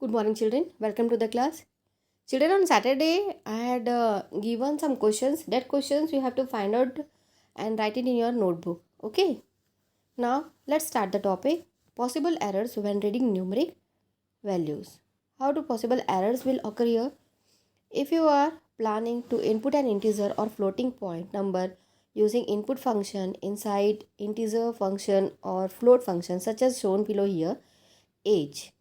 Good morning, children. Welcome to the class. Children, on Saturday, I had given some questions. That questions you have to find out and write it in your notebook. Okay. Now, let's start the topic. Possible errors when reading numeric values. How do possible errors will occur here? If you are planning to input an integer or floating point number using input function inside integer function or float function such as shown below here, age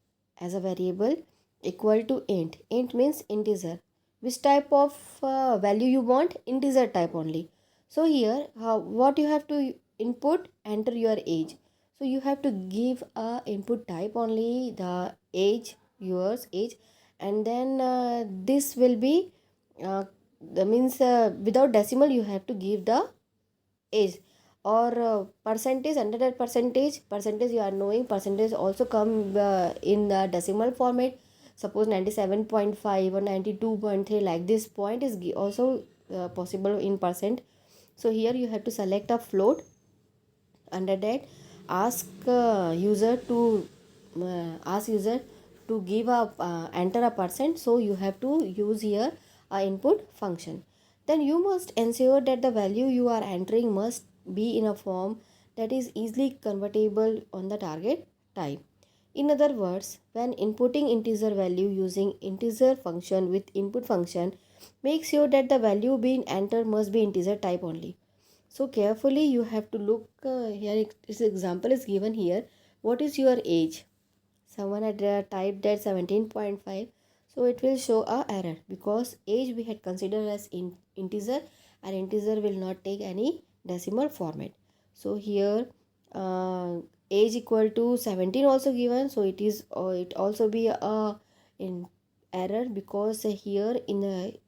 as a variable equal to int. Int means integer. Which type of value you want? Integer type only. So here what you have to input, enter your age. So you have to give a input type only the age, yours age, and then this will be the means without decimal you have to give the age or percentage. Under that percentage you are knowing percentage also come in the decimal format. Suppose 97.5 or 92.3, like this point is also possible in percent. So here you have to select a float. Under that, ask user to give a enter a percent. So you have to use here a input function. Then you must ensure that the value you are entering must be in a form that is easily convertible on the target type. In other words, when inputting integer value using integer function with input function, make sure that the value being entered must be integer type only. So carefully you have to look here. This example is given here. What is your age? Someone had typed that 17.5. So it will show a error because age we had considered as integer, and integer will not take any decimal format. So here age equal to 17 also given. So it also be a in error because here in the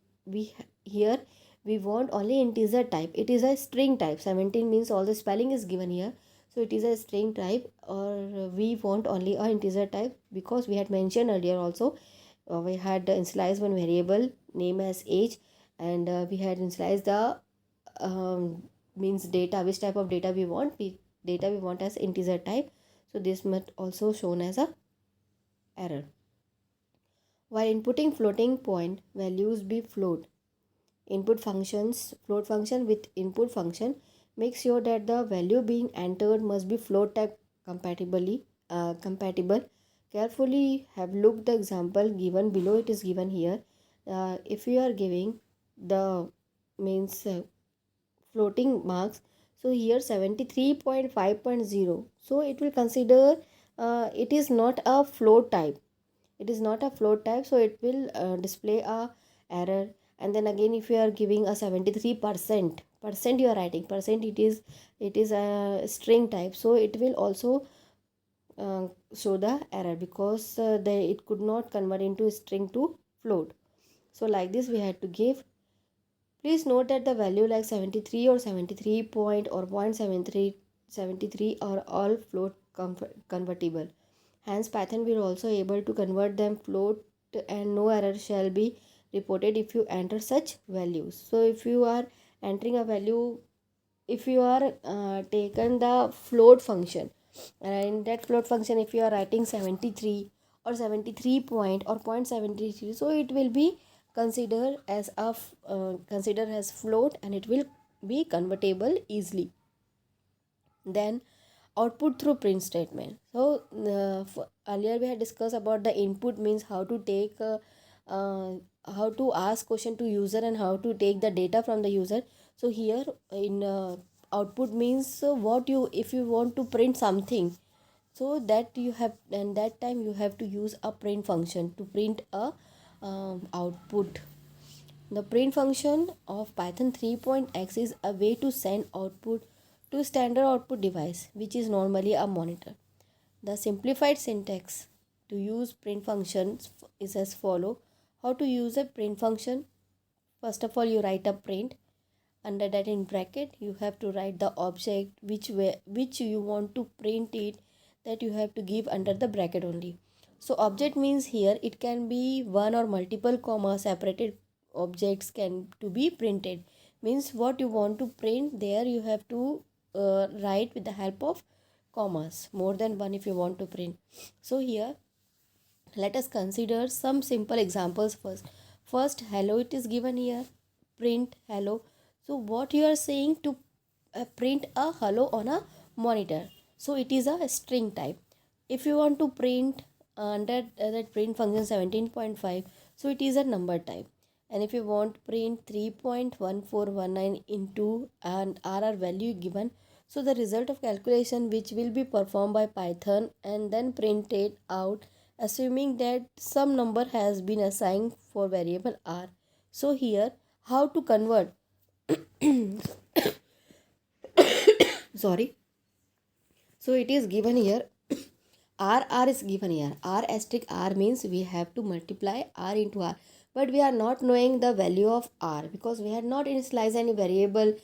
here we want only integer type. It is a string type. 17 means all the spelling is given here, so it is a string type, or we want only a integer type because we had mentioned earlier also we had initialized one variable name as age, and we had initialized the means data, which type of data we want. Data we want as integer type. So this must also shown as a error. While inputting floating point values be float float function with input function, make sure that the value being entered must be float type compatible. Carefully have looked the example given below. It is given here. If you are giving the means floating marks, so here 73.5.0, so it will consider it is not a float type. It is not a float type, so it will display a error. And then again, if you are giving a 73% you are writing percent, it is a string type, so it will also show the error because it could not convert into string to float. So like this we had to give. Please note that the value like 73 or 73 point or 0.73 are all float convertible. Hence, Python will also able to convert them float, and no error shall be reported if you enter such values. So, if you are entering a value, if you are taken the float function, and in that float function, if you are writing 73 or 73 point or 0.73, so it will be considered as considered as float, and it will be convertible easily. Then output through print statement. So earlier we had discussed about the input means how to take how to ask question to user and how to take the data from the user. So here in output means what you, if you want to print something, so that you have, and that time you have to use a print function to print a output. The print function of Python 3.x is a way to send output to standard output device, which is normally a monitor. The simplified syntax to use print functions is as follow. How to use a print function? First of all, you write a print. Under that, in bracket, you have to write the object which you want to print it, that you have to give under the bracket only. So object means here it can be one or multiple comma separated objects can to be printed. Means what you want to print, there you have to write with the help of commas, more than one if you want to print. So here Let us consider some simple examples first. First, hello, it is given here. Print hello. So what you are saying to print a hello on a monitor. So it is a string type. If you want to print under that print function 17.5, so it is a number type. And if you want to print 3.1419 into an RR value given, so the result of calculation which will be performed by Python and then printed out assuming that some number has been assigned for variable r. So here how to convert sorry, so it is given here r is given here. R asterisk r means we have to multiply r into r, but we are not knowing the value of r because we had not initialized any variable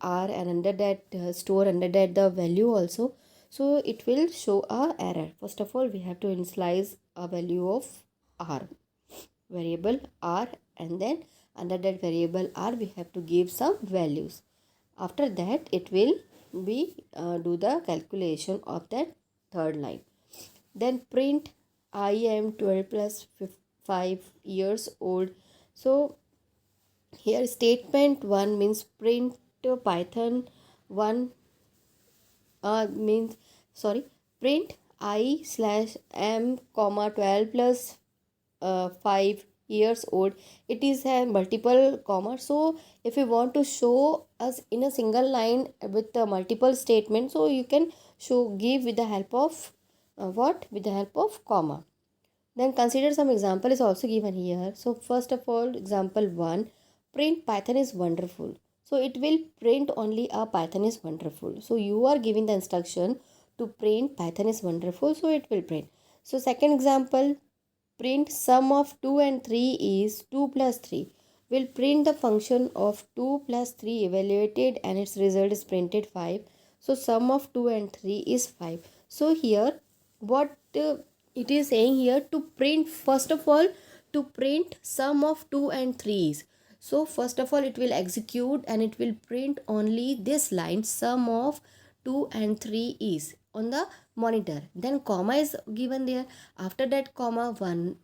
r, and under that store under that the value also. So it will show a error. First of all we have to initialize a value of r, variable r, and then under that variable r we have to give some values. After that it will be do the calculation of that third line. Then print I am 12 plus 5 years old. So here statement 1 means print python 1 means sorry, print I slash m comma 12 plus 5 years old. It is a multiple comma, so if you want to show us in a single line with the multiple statement, so you can show give with the help of what, with the help of comma. Then consider some example is also given here. So first of all, example 1, print python is wonderful. So it will print only a python is wonderful. So you are giving the instruction to print python is wonderful, so it will print. So second example, print sum of 2 and 3 is 2 plus 3. Will print the function of 2 plus 3 evaluated and its result is printed 5. So sum of 2 and 3 is 5. So here what it is saying here to print, first of all to print sum of 2 and 3's. So first of all it will execute and it will print only this line sum of 2 and 3 is on the monitor. Then comma is given there. After that comma one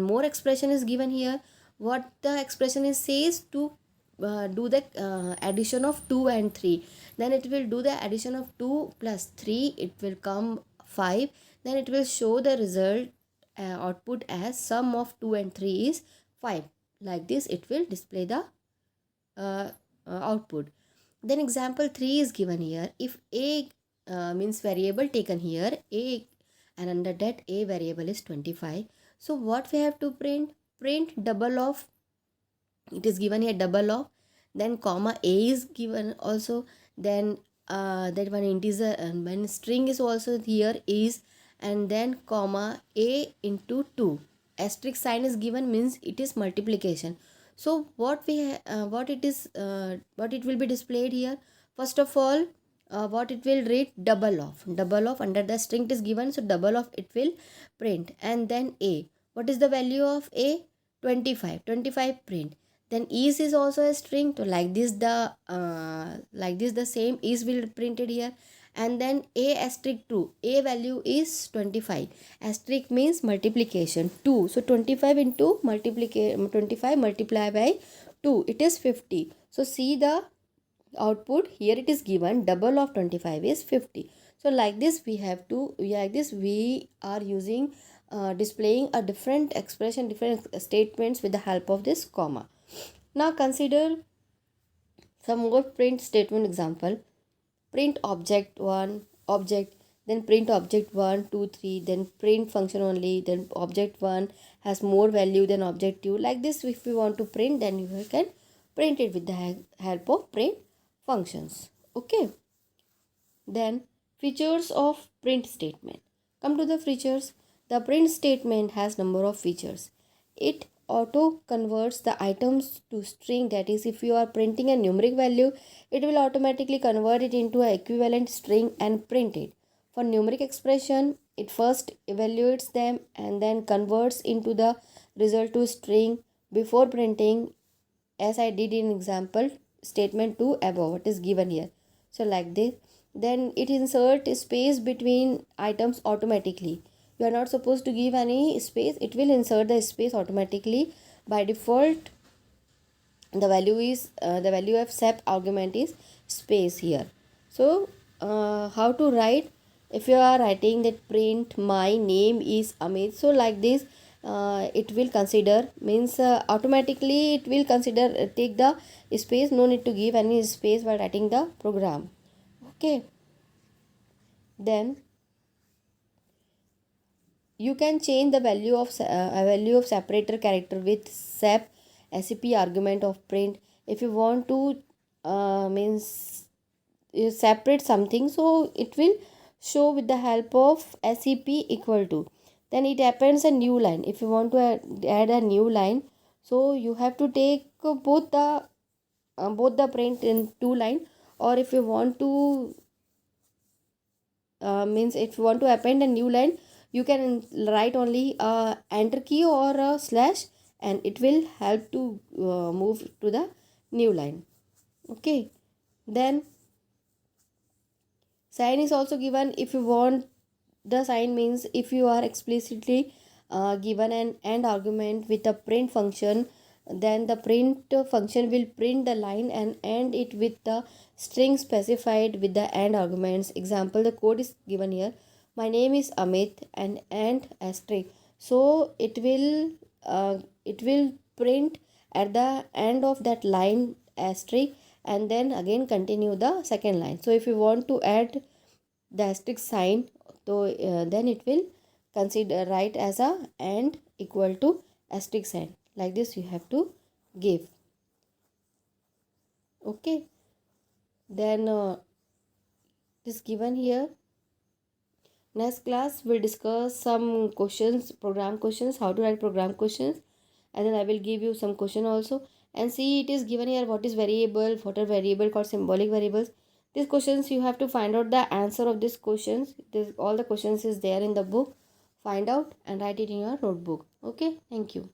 more expression is given here. What the expression is says to do the addition of 2 and 3. Then it will do the addition of 2 plus 3, it will come 5. Then it will show the result output as sum of 2 and 3 is 5. Like this it will display the output. Then example 3 is given here. If a means variable taken here a, and under that a variable is 25. So what we have to print, double of, it is given here double of, then comma a is given also, then that one integer and when string is also here is, and then comma a into 2, asterisk sign is given means it is multiplication. So what we what it will be displayed here, first of all what it will read, double of under the string is given, so double of it will print, and then a, what is the value of a, 25 print. Then is also a string, so like this the same is will printed here, and then a asterisk 2, a value is 25, asterisk means multiplication 2, so 25 into 25 multiplied by 2, it is 50. So see the output here, it is given double of 25 is 50. So like this we have to, like this we are using displaying a different expression, different statements with the help of this comma. Now consider some more print statement example. Print object 1 object, then print object 1 2 3, then print function only, then object 1 has more value than object 2. Like this if we want to print, then you can print it with the help of print functions. Okay, then features of print statement. Come to the features. The print statement has number of features. It auto converts the items to string, that is if you are printing a numeric value, it will automatically convert it into an equivalent string and print it. For numeric expression, it first evaluates them and then converts into the result to string before printing, as I did in example statement 2 above, what is given here. So like this, then it insert space between items automatically. You are not supposed to give any space. It will insert the space automatically. By default, the value of sep argument is space here. So how to write? If you are writing that print my name is Amit, so like this, it will consider, means automatically it will consider, take the space, no need to give any space while writing the program. Okay, then you can change the value of separator character with sep argument of print. If you want to means you separate something, so it will show with the help of sep equal to, then it appends a new line. If you want to add a new line, so you have to take both the print in two line, or if you want to means if you want to append a new line, you can write only a enter key or a slash, and it will help to move to the new line. Okay, then sign is also given. If you want the sign, means if you are explicitly given an AND argument with a print function, then the print function will print the line and end it with the string specified with the AND arguments. Example, the code is given here. My name is Amit and asterisk. So it will print at the end of that line asterisk, and then again continue the second line. So if you want to add the asterisk sign, so then it will consider write as a and equal to asterisk sign. Like this you have to give. Okay, then it is given here. Next class we'll discuss some questions, program questions, how to write program questions, and then I will give you some question also. And see, it is given here what is variable, what are variable called symbolic variables. These questions you have to find out the answer of these questions. All the questions is there in the book. Find out and write it in your notebook. Okay, thank you.